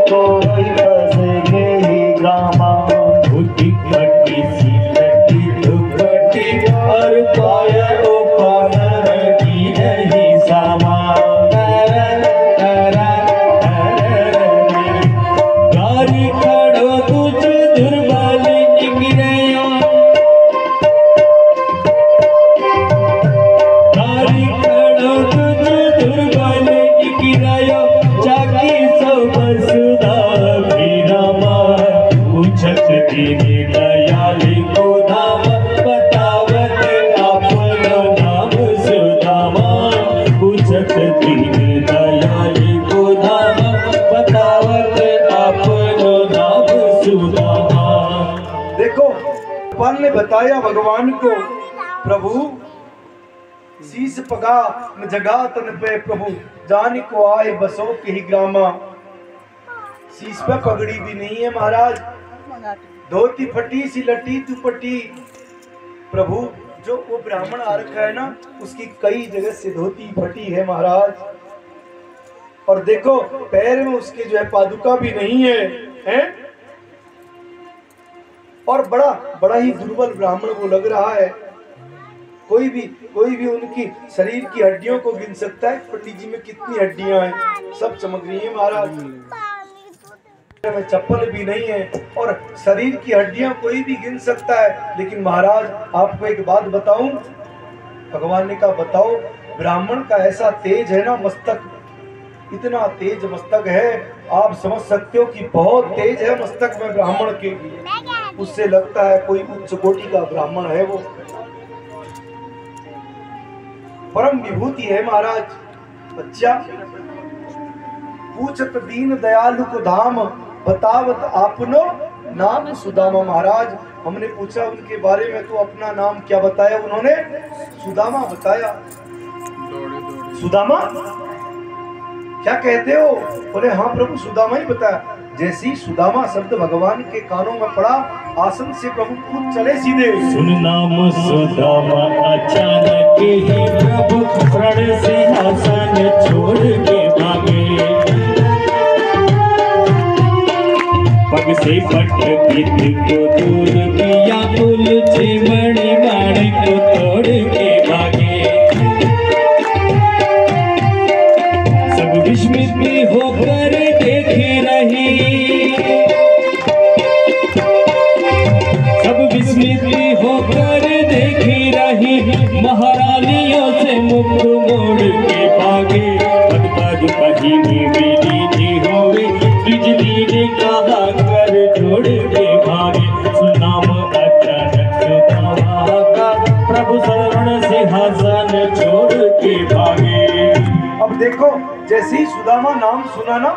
कोई फंस गई ग्रामा। बुद्धि खट्टी सी लट्टी दुपट्टी और कॉलर की नहीं सामा। गारी खड़ो तुझ दुर्बल निकरियो, गारी खड़ो तुझ दुर्बल निकरियो, चाकी सो बसुदा भीरामा। पूछत दीन दयाली को धाम, बतावत आपनो नाम सुदामा। पूछत दीन दयाली को धाम, बतावत आपनो नाम सुदामा। देखो पाल ने बताया भगवान को, प्रभु शीश पगा जगा तन पे प्रभु, जान को आए बसो के ही ग्रामा। शीश पे पगड़ी भी नहीं है महाराज, धोती फटी सी लटी दुपट्टी। प्रभु जो वो ब्राह्मण आ रखा है ना, उसकी कई जगह से धोती फटी है महाराज। और देखो पैर में उसके जो है पादुका भी नहीं है, हैं? और बड़ा बड़ा ही दुर्बल ब्राह्मण वो लग रहा है। कोई भी उनकी शरीर की हड्डियों को गिन सकता है। पंडित जी में कितनी हड्डियां हैं, सब चमक रही है महाराज। में चप्पल भी नहीं है और शरीर की हड्डियां कोई भी गिन सकता है। लेकिन महाराज आपको एक बात बताऊं, भगवान ने कहा बताओ, ब्राह्मण का ऐसा तेज है ना, मस्तक इतना तेज मस्तक है, आप समझ सकते हो कि बहुत तेज है मस्तक में ब्राह्मण के। उससे लगता है कोई उच्च कोटि का ब्राह्मण है वो, परम विभूति है महाराज। अच्छा, पूछत दीन दयालु को धाम, बतावत आपनो नाम सुदामा। महाराज हमने पूछा उनके बारे में तो अपना नाम क्या बताया उन्होंने? सुदामा बताया। सुदामा क्या कहते हो? बोले हाँ प्रभु सुदामा ही बताया। जैसी सुदामा शब्द भगवान के कानों में पड़ा, आसन से प्रभु कूद चले सीधे। सुन नाम सुदामा अचानक ही प्रभु प्रण सिंहासन छोड़ के भागे। पग से पट पीत को दूर किया, उलझे मणि माणिक को तोड़ के भागे। सब विस्मित होकर देख रही, सब विस्मित होकर देख रही, महारानियों से मुख मोड़ के भागे। पग पग पहिनी बिनी जी होवे, बिजली ने कहा कर जोड़ के भागे। सुनाम अचानक सुदामा का, प्रभु शरण सिंहासन छोड़ के भागे। अब देखो जैसे ही सुदामा नाम सुना ना,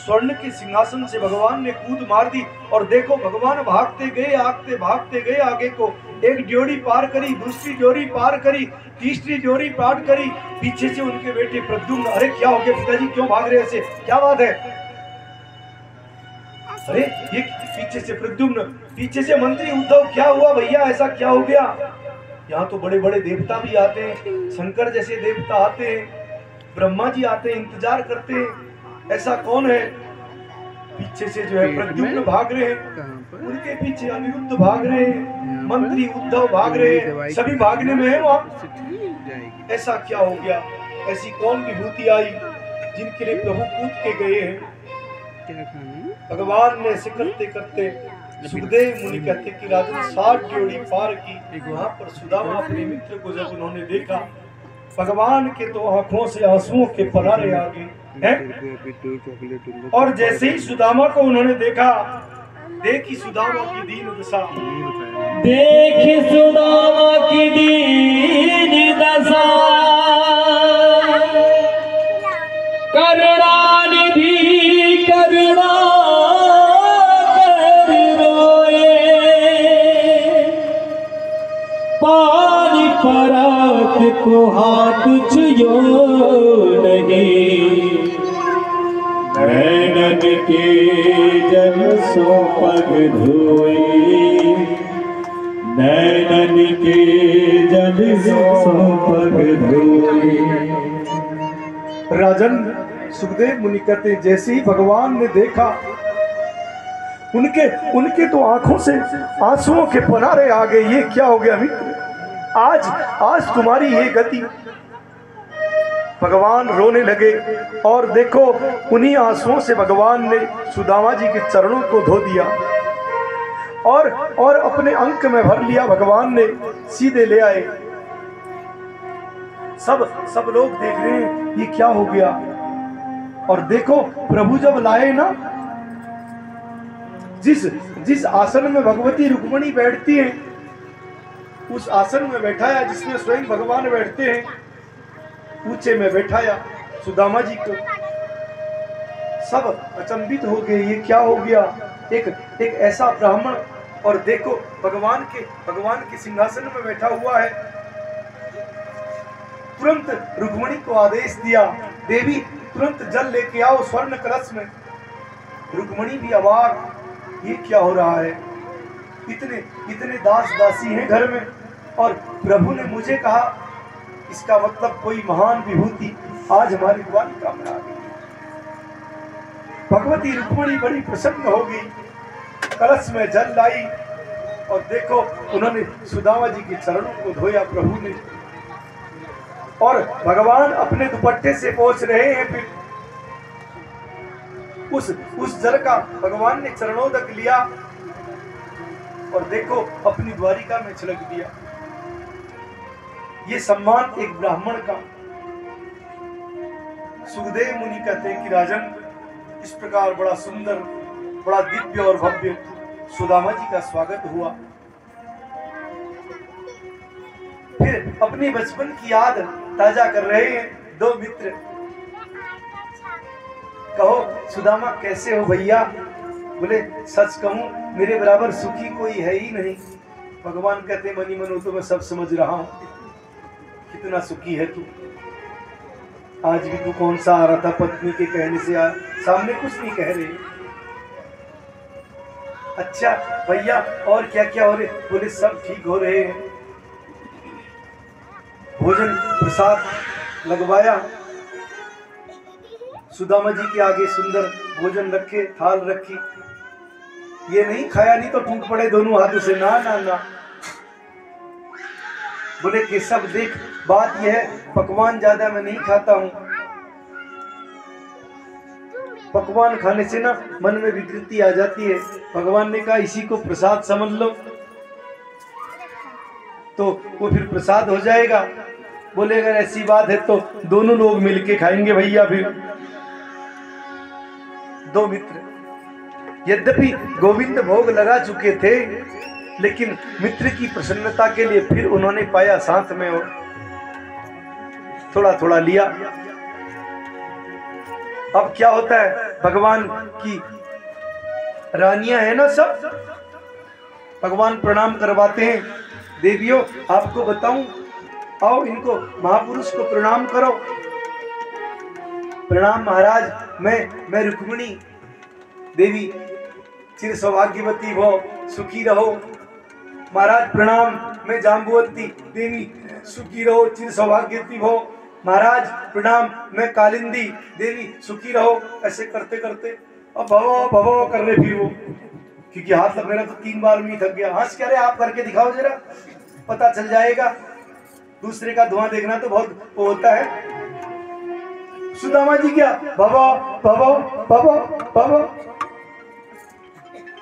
स्वर्ण के सिंहासन से भगवान ने कूद मार दी। और देखो भगवान भागते गए, आगते भागते गए आगे को। एक ड्योरी पार करी, दूसरी ड्योरी पार करी, तीसरी ड्योरी पार करी। पीछे से उनके बेटे प्रद्युम्न, अरे क्या हो गया पिताजी, क्यों भाग रहे ऐसे, क्या बात है? अरे ये पीछे से प्रद्युम्न, पीछे से मंत्री उद्धव, क्या हुआ भैया, ऐसा क्या हो गया? यहाँ तो बड़े बड़े देवता भी आते हैं, शंकर जैसे देवता आते हैं, ब्रह्मा जी आते हैं, इंतजार करते हैं, ऐसा कौन है? पीछे से जो है प्रद्युम्न भाग रहे हैं, उनके पीछे अनिरुद्ध भाग रहे हैं, मंत्री उद्धव भाग रहे हैं, सभी भागने में है वहां। ऐसा क्या हो गया? ऐसी कौन विभूति आई जिनके लिए प्रभु कूद के गए हैं? भगवान ने ऐसे करते करते सुखदेव मुनि कहते कि राजन 60 ड्योरी पार की। वहां पर सुदामा अपने मित्र को जब उन्होंने देखा, भगवान के तो आंखों से आंसुओं के परारे आ गए हैं। और जैसे ही सुदामा को उन्होंने देखा, देखी सुदामा की दीन दशा, देखी सुदामा की दीन दशा, करुणानिधि करुणा कर रोए। पानी परात को हाथ छुयो नहीं, नैनन के जल सो पग धोए, नैनन के जल सो पग धोए। राजन सुखदेव मुनि कहते हैं जैसे ही भगवान ने देखा उनके तो आंखों से आंसुओं के पनारे आ गए। ये क्या हो गया मित्र, आज तुम्हारी ये गति। भगवान रोने लगे और देखो उन्हीं आंसुओं से भगवान ने सुदामा जी के चरणों को धो दिया और अपने अंक में भर लिया। भगवान ने सीधे ले आए। सब लोग देख रहे हैं ये क्या हो गया। और देखो प्रभु जब लाए ना, जिस आसन में भगवती रुक्मिणी बैठती है उस आसन में बैठाया जिसमें स्वयं भगवान बैठते हैं, ऊंचे में बैठाया सुदामा जी को। सब अचंभित हो गए, ये क्या हो गया। एक ऐसा ब्राह्मण, और देखो भगवान के सिंहासन में बैठा हुआ है। तुरंत रुक्मिणी को आदेश दिया, देवी तुरंत जल लेके आओ स्वर्ण कलश में। रुक्मिणी भी अवाक, ये क्या हो रहा है। इतने दास दासी हैं घर में और प्रभु ने मुझे कहा, इसका मतलब कोई महान विभूति आज हमारी द्वारिका में आ गई। भगवती रुक्मिणी बड़ी प्रसन्न हो गई, कलश में जल लाई और देखो उन्होंने सुदामा जी के चरणों को धोया प्रभु ने। और भगवान अपने दुपट्टे से पोंछ रहे हैं। फिर उस जल का भगवान ने चरणों तक लिया और देखो अपनी द्वारिका में छिड़क दिया। ये सम्मान एक ब्राह्मण का। सुखदेव मुनि कहते हैं कि राजन, इस प्रकार बड़ा सुंदर, बड़ा दिव्य और भव्य सुदामा जी का स्वागत हुआ। फिर अपने बचपन की याद ताजा कर रहे हैं दो मित्र। कहो सुदामा कैसे हो भैया। बोले सच कहूं मेरे बराबर सुखी कोई है ही नहीं। भगवान कहते मनी मनो तो मैं सब समझ रहा हूं, कितना सुखी है तू। आज भी तू कौन सा आ रहा था पत्नी के कहने से, सामने कुछ नहीं कह रहे। अच्छा भैया और क्या क्या हो रहे। बोले सब ठीक हो रहे हैं। भोजन प्रसाद लगवाया, सुदामा जी के आगे सुंदर भोजन रखे, थाल रखी। ये नहीं खाया नहीं तो टूट पड़े दोनों हाथों से, ना ना ना। बोले कि सब देख, बात यह है पकवान ज्यादा मैं नहीं खाता हूं। पकवान खाने से ना मन में विकृति आ जाती है। भगवान ने कहा इसी को प्रसाद समझ लो, तो वो फिर प्रसाद हो जाएगा। बोले अगर ऐसी बात है तो दोनों लोग मिलके खाएंगे भैया। फिर दो मित्र, यद्यपि गोविंद भोग लगा चुके थे लेकिन मित्र की प्रसन्नता के लिए फिर उन्होंने पाया साथ में और थोड़ा थोड़ा लिया। अब क्या होता है, भगवान की रानियां है ना सब, भगवान प्रणाम करवाते हैं। देवियों आपको बताऊं, आओ इनको महापुरुष को प्रणाम करो। प्रणाम महाराज, मैं रुक्मिणी देवी चिर सौभाग्यवती भव, सुखी रहो। महाराज प्रणाम, मैं जाम्बुवती देवी, सुखी रहो, चिर सौभाग्यवती भव। महाराज प्रणाम, मैं कालिंदी देवी, सुखी रहो। ऐसे करते करते अब भवो भवो कर रहे फिर वो, क्योंकि हाथ लग मेरा तो 3 बार में थक गया। हंस कह रहे आप करके दिखाओ जरा, पता चल जाएगा। दूसरे का धुआं देखना तो बहुत वो होता है। सुदामा जी क्या भवो भवो भवो भवो।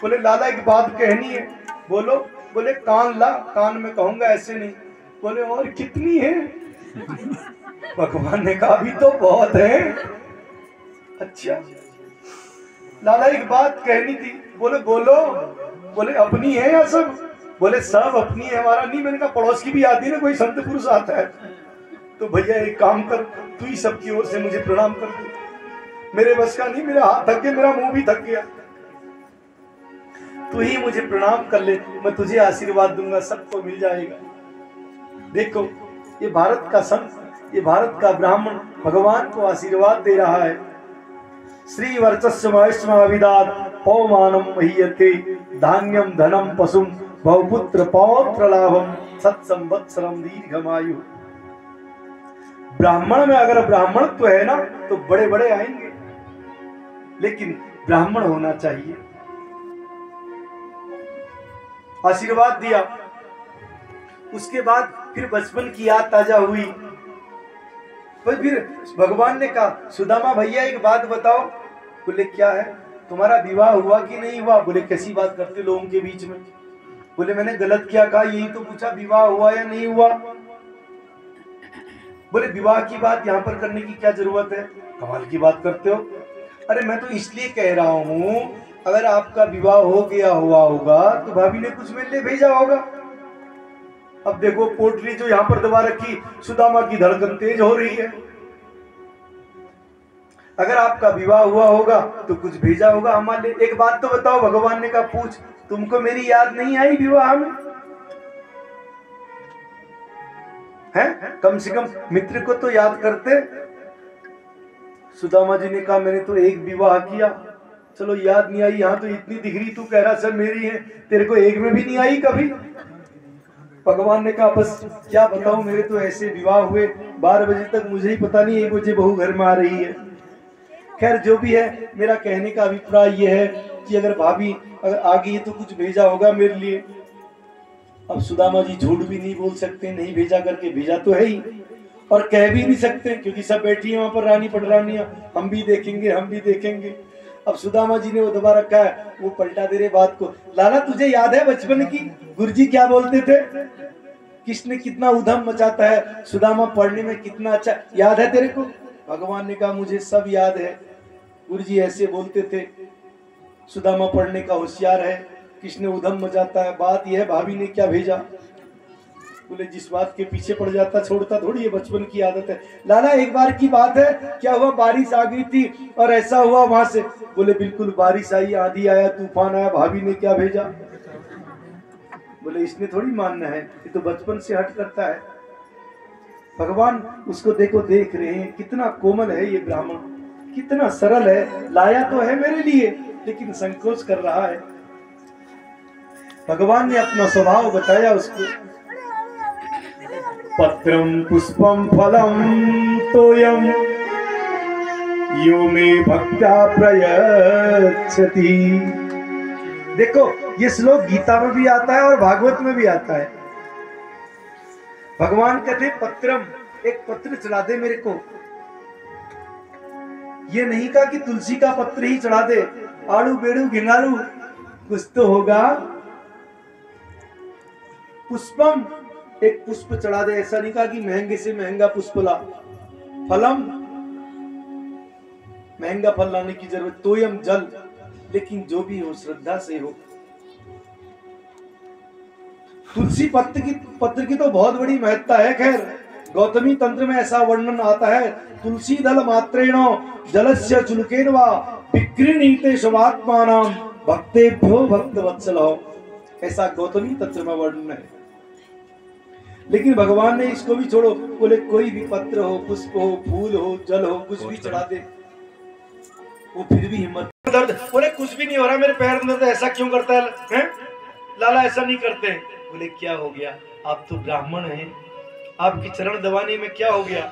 बोले लाला एक बात कहनी है। बोलो। बोले कान ला, कान में कहूंगा ऐसे नहीं। बोले और कितनी है। भगवान ने कहा अभी तो बहुत है। अच्छा लाला एक बात कहनी थी। बोले बोलो। बोले अपनी है या सब। बोले सब अपनी है, हमारा नहीं। मैंने कहा पड़ोस की भी आती है ना, कोई संत पुरुष आता है तो भैया एक काम कर, तू ही सबकी ओर से मुझे प्रणाम कर दे। मेरे बस का नहीं, मेरा हाथ थक गया, मेरा मुंह भी थक गया। तू ही मुझे प्रणाम कर ले, मैं तुझे आशीर्वाद दूंगा, सबको मिल जाएगा। देखो ये भारत का संत, ये भारत का ब्राह्मण भगवान को आशीर्वाद दे रहा है। श्री वर्चस्व विदात पौमानम महीयते धान्यम धनम पशुम बहुपुत्र पौत्र लाभम सत्संवत्सरम दीर्घमायु। ब्राह्मण में अगर ब्राह्मणत्व है ना तो बड़े बड़े आएंगे, लेकिन ब्राह्मण होना चाहिए। आशीर्वाद दिया। उसके बाद फिर बचपन की याद ताजा हुई। फिर भगवान ने कहा, सुदामा भैया एक बात बताओ। बोले क्या है? तुम्हारा विवाह हुआ कि नहीं हुआ? बोले कैसी बात करते लोगों के बीच में? बोले मैंने गलत क्या कहा? यही तो पूछा, विवाह हुआ या नहीं हुआ। बोले विवाह की बात यहाँ पर करने की क्या जरूरत है? कमाल की बात करते हो। अरे मैं तो इसलिए कह रहा हूँ, अगर आपका विवाह हो गया हुआ होगा तो भाभी ने कुछ मेरे लिए भेजा होगा। अब देखो पोटली जो यहाँ पर दबा रखी, सुदामा की धड़कन तेज हो रही है। अगर आपका विवाह हुआ होगा तो कुछ भेजा होगा हमारे लिए। एक बात तो बताओ, भगवान ने कहा पूछ, तुमको मेरी याद नहीं आई विवाह में? हैं? कम से कम मित्र को तो याद करते। सुदामा जी ने कहा मैंने तो एक विवाह किया, चलो याद नहीं आई। यहाँ तो इतनी दिख रही, तू कह रहा सब मेरी है, तेरे को एक में भी नहीं आई कभी। भगवान ने कहा बस क्या बताऊं, मेरे तो ऐसे विवाह हुए 12 बजे तक मुझे ही पता नहीं 1 बजे बहू घर में आ रही है। खैर जो भी है, मेरा कहने का अभिप्राय यह है कि अगर भाभी अगर आ गई है तो कुछ भेजा होगा मेरे लिए। अब सुदामा जी झूठ भी नहीं बोल सकते, नहीं भेजा करके भेजा तो है ही, और कह भी नहीं सकते क्योंकि सब बैठी है वहां पर रानी पटरानियां, हम भी देखेंगे हम भी देखेंगे। अब सुदामा जी ने वो दबा रखा है, वो पलटा दे रहे बात को। लाला तुझे याद है बचपन की गुरुजी क्या बोलते थे? कृष्ण कितना उधम मचाता है, सुदामा पढ़ने में कितना अच्छा, याद है तेरे को? भगवान ने कहा मुझे सब याद है। गुरुजी ऐसे बोलते थे, सुदामा पढ़ने का होशियार है, कृष्ण उधम मचाता है। बात यह है भाभी ने क्या भेजा? बोले जिस बात के पीछे पड़ जाता छोड़ता थोड़ी है, बचपन की आदत है। लाला एक बार की बात है, क्या हुआ बारिश आ गई थी और ऐसा हुआ वहां से? बोले बिल्कुल बारिश आई, आंधी आया, तूफान आया, भाभी ने क्या भेजा? बोले इसने थोड़ी मानना है, ये तो बचपन से हट करता है। भगवान उसको देखो देख रहे हैं, कितना कोमल है ये ब्राह्मण, कितना सरल है। लाया तो है मेरे लिए लेकिन संकोच कर रहा है। भगवान ने अपना स्वभाव बताया उसको। पत्रम पुष्पम फलम तोयम यो मे भक्त्या प्रयच्छति। देखो ये श्लोक गीता में भी आता है और भागवत में भी आता है। भगवान कहते पत्रम, एक पत्र चढ़ा दे मेरे को। ये नहीं कहा कि तुलसी का पत्र ही चढ़ा दे, आड़ू बेड़ू घिंगारू कुछ तो होगा। पुष्पम, एक पुष्प चढ़ा दे, ऐसा नहीं कहा कि महंगे से महंगा पुष्प ला। फलम, महंगा फल लाने की जरूरत, तोयम जल, लेकिन जो भी हो श्रद्धा से हो। तुलसी पत्र की तो बहुत बड़ी महत्ता है। खैर गौतमी तंत्र में ऐसा वर्णन आता है, तुलसी दल मात्रेण जलस्य चुलकेन वा विक्रीणीते स्वात्मानां भक्तेभ्यो भक्तवत्सलः, ऐसा गौतमी तंत्र में वर्णन है। लेकिन भगवान ने इसको भी छोड़ो, बोले कोई भी पत्र हो, पुष्प हो, फूल हो, जल हो, कुछ भी चढ़ा दे, वो फिर भी हिम्मत। दर्द, बोले कुछ भी नहीं हो रहा मेरे पैर में दर्द, ऐसा क्यों करता है? लाला ऐसा नहीं करते। बोले क्या हो गया, आप तो ब्राह्मण हैं, आपकी चरण दबाने में क्या हो गया?